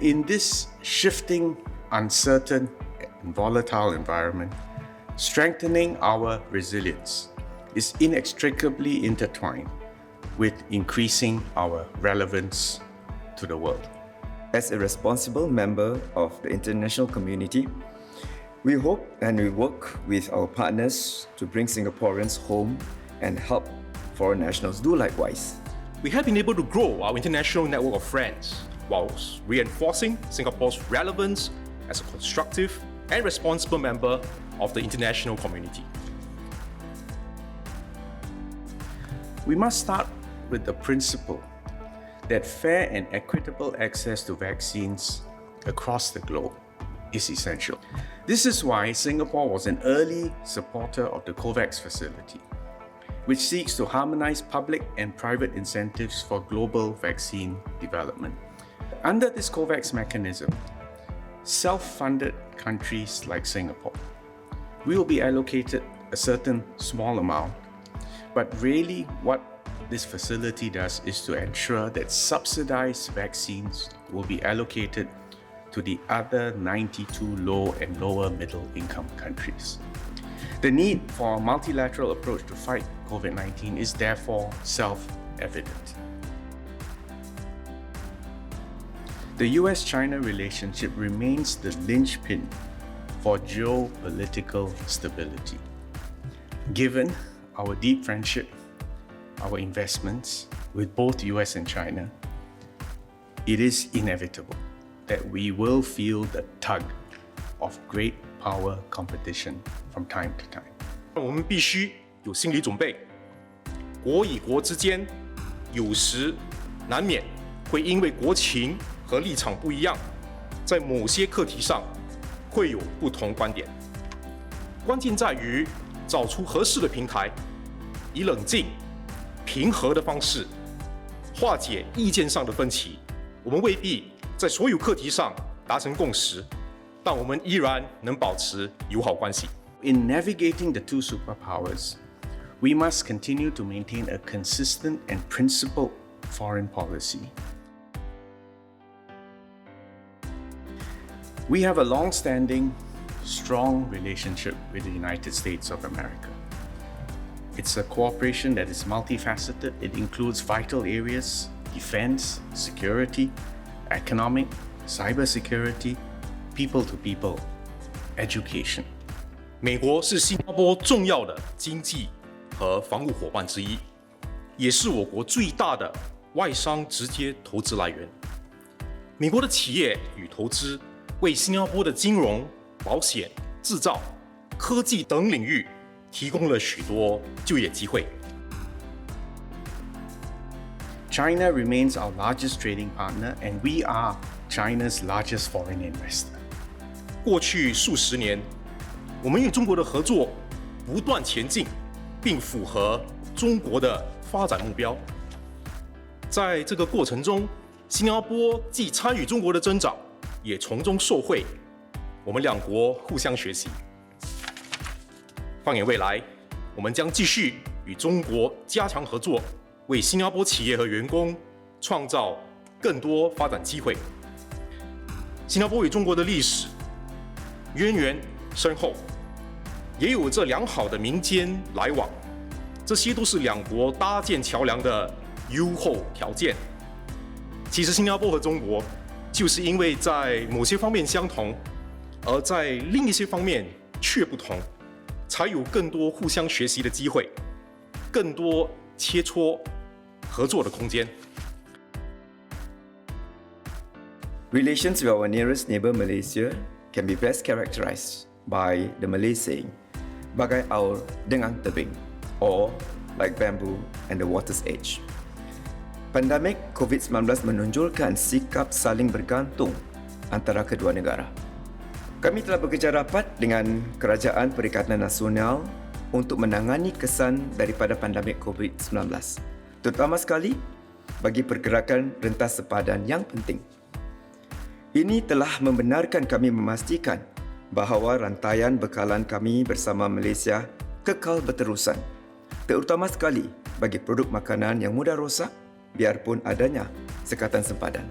in this shifting, uncertain, and volatile environment, strengthening our resilience is inextricably intertwined with increasing our relevance to the world. As a responsible member of the international community, we hope and we work with our partners to bring Singaporeans home and help foreign nationals do likewise. We have been able to grow our international network of friends whilst reinforcing Singapore's relevance as a constructive and responsible member of the international community. We must start with the principle that fair and equitable access to vaccines across the globe is essential. This is why Singapore was an early supporter of the COVAX facility, which seeks to harmonize public and private incentives for global vaccine development. Under this COVAX mechanism, self-funded countries like Singapore will be allocated a certain small amount, but really what this facility does is to ensure that subsidized vaccines will be allocated to the other 92 low and lower middle income countries. The need for a multilateral approach to fight COVID-19 is therefore self-evident. The US-China relationship remains the linchpin for geopolitical stability. Given our deep friendship, our investments with both US and China, it is inevitable that we will feel the tug of great power competition from time to time. 我们必须有心理准备，国与国之间有时难免会因为国情和立场不一样，在某些课题上会有不同观点。关键在于找出合适的平台，以冷静、平和的方式化解意见上的分歧。我们未必在所有课题上达成共识，但我们依然能保持友好关系。In navigating the two superpowers, we must continue to maintain a consistent and principled foreign policy. We have a long-standing, strong relationship with the United States of America. It's a cooperation that is multifaceted. It includes vital areas: defense, security, economic, cybersecurity, people-to-people, education. 美国是新加坡重要的经济和防务伙伴之一，也是我国最大的外商直接投资来源。美国的企业与投资为新加坡的金融、保险、制造、科技等领域提供了许多就业机会。China remains our largest trading partner, and we are China's largest foreign investor. 过去数十年，我们与中国的合作不断前进，并符合中国的发展目标。在这个过程中，新加坡既参与中国的增长，也从中受惠。我们两国互相学习。放眼未来，我们将继续与中国加强合作，为新加坡企业和员工创造更多发展机会。新加坡与中国的历史渊源深厚，也有着良好的民间来往，这些都是两国搭建桥梁的优厚条件。其实，新加坡和中国就是因为在某些方面相同，而在另一些方面却不同，才有更多互相学习的机会，更多切磋合作的空间。Relations with our nearest neighbour Malaysia can be best characterized by the Malay saying, bagai aur dengan tebing, or like bamboo and the water's edge. Pandemik COVID-19 menonjolkan sikap saling bergantung antara kedua negara. Kami telah bekerja rapat dengan Kerajaan Perikatan Nasional untuk menangani kesan daripada pandemik COVID-19, terutama sekali bagi pergerakan rentas sepadan yang penting. Ini telah membenarkan kami memastikan bahawa rantaian bekalan kami bersama Malaysia kekal berterusan, terutama sekali bagi produk makanan yang mudah rosak biarpun adanya sekatan sempadan.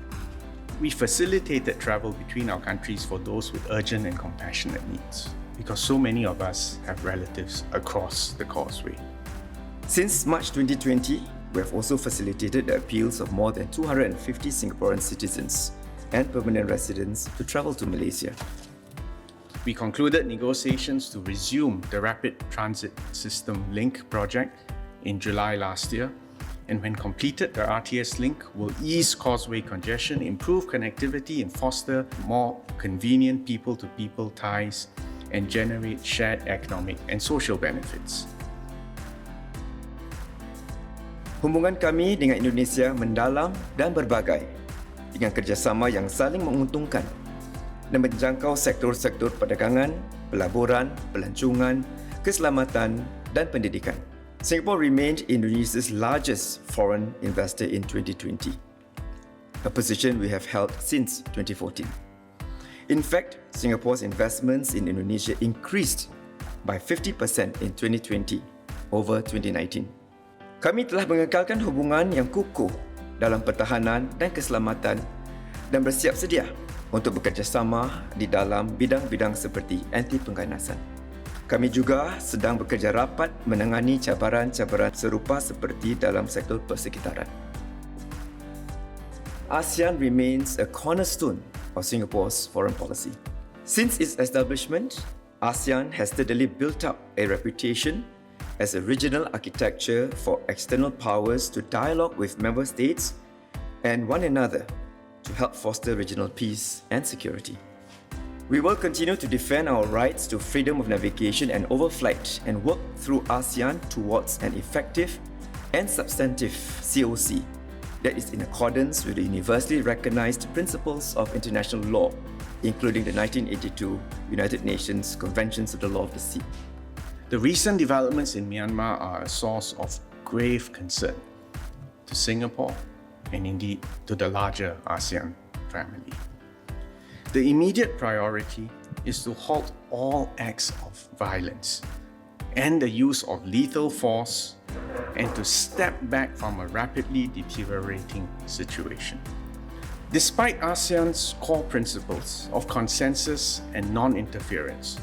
We facilitated travel between our countries for those with urgent and compassionate needs, because so many of us have relatives across the causeway. Since March 2020, we have also facilitated the appeals of more than 250 Singaporean citizens and permanent residents to travel to Malaysia. We concluded negotiations to resume the Rapid Transit System Link project in July last year, and when completed, the RTS link will ease causeway congestion, improve connectivity, and foster more convenient people-to-people ties and generate shared economic and social benefits. Hubungan kami dengan Indonesia mendalam dan berbagai dengan kerjasama yang saling menguntungkan dan menjangkau sektor-sektor perdagangan, pelaburan, pelancongan, keselamatan dan pendidikan. Singapore remained Indonesia's largest foreign investor in 2020, a position we have held since 2014. In fact, Singapore's investments in Indonesia increased by 50% in 2020 over 2019. Kami telah mengekalkan hubungan yang kukuh dalam pertahanan dan keselamatan dan bersiap sedia untuk bekerjasama di dalam bidang-bidang seperti anti pengganasan. Kami juga sedang bekerja rapat menangani cabaran-cabaran serupa seperti dalam sektor persekitaran. ASEAN remains a cornerstone of Singapore's foreign policy. Since its establishment, ASEAN has steadily built up a reputation as a regional architecture for external powers to dialogue with member states and one another to help foster regional peace and security. We will continue to defend our rights to freedom of navigation and overflight and work through ASEAN towards an effective and substantive COC that is in accordance with the universally recognized principles of international law, including the 1982 United Nations Conventions of the Law of the Sea. The recent developments in Myanmar are a source of grave concern to Singapore and indeed to the larger ASEAN family. The immediate priority is to halt all acts of violence and the use of lethal force and to step back from a rapidly deteriorating situation. Despite ASEAN's core principles of consensus and non-interference,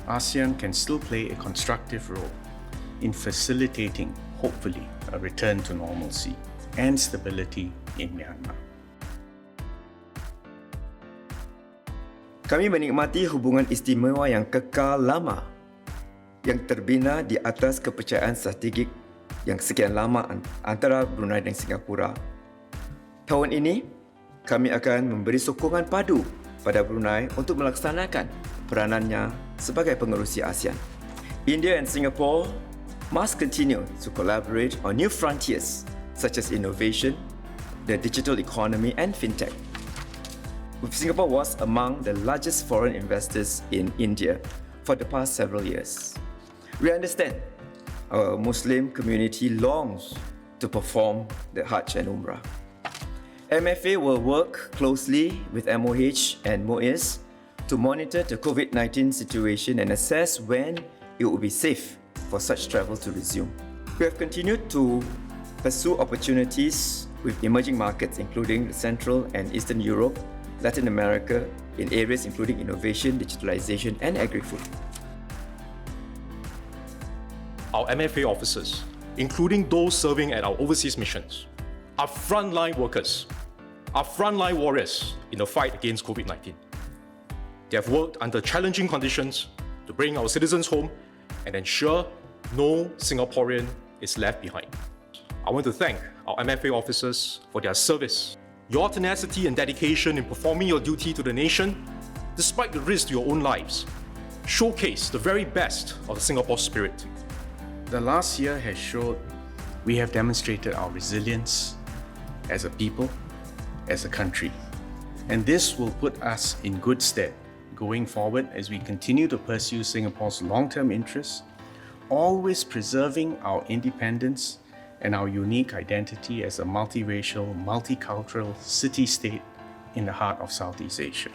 ASEAN can still play a constructive role in facilitating, hopefully, a return to normalcy and stability in Myanmar. Kami menikmati hubungan istimewa yang kekal lama yang terbina di atas kepercayaan strategik yang sekian lama antara Brunei dan Singapura. Tahun ini, kami akan memberi sokongan padu pada Brunei untuk melaksanakan peranannya sebagai pengerusi ASEAN. India and Singapore must continue to collaborate on new frontiers such as innovation, the digital economy and fintech. Singapore was among the largest foreign investors in India for the past several years. We understand our Muslim community longs to perform the Hajj and Umrah. MFA will work closely with MOH and MOIS to monitor the COVID-19 situation and assess when it will be safe for such travel to resume. We have continued to pursue opportunities with emerging markets including Central and Eastern Europe, Latin America, in areas including innovation, digitalization, and agri-food. Our MFA officers, including those serving at our overseas missions, are frontline workers, are frontline warriors in the fight against COVID-19. They have worked under challenging conditions to bring our citizens home and ensure no Singaporean is left behind. I want to thank our MFA officers for their service. Your tenacity and dedication in performing your duty to the nation, despite the risk to your own lives, showcase the very best of the Singapore spirit. The last year has showed we have demonstrated our resilience as a people, as a country. And this will put us in good stead going forward as we continue to pursue Singapore's long-term interests, always preserving our independence and our unique identity as a multiracial, multicultural city-state in the heart of Southeast Asia.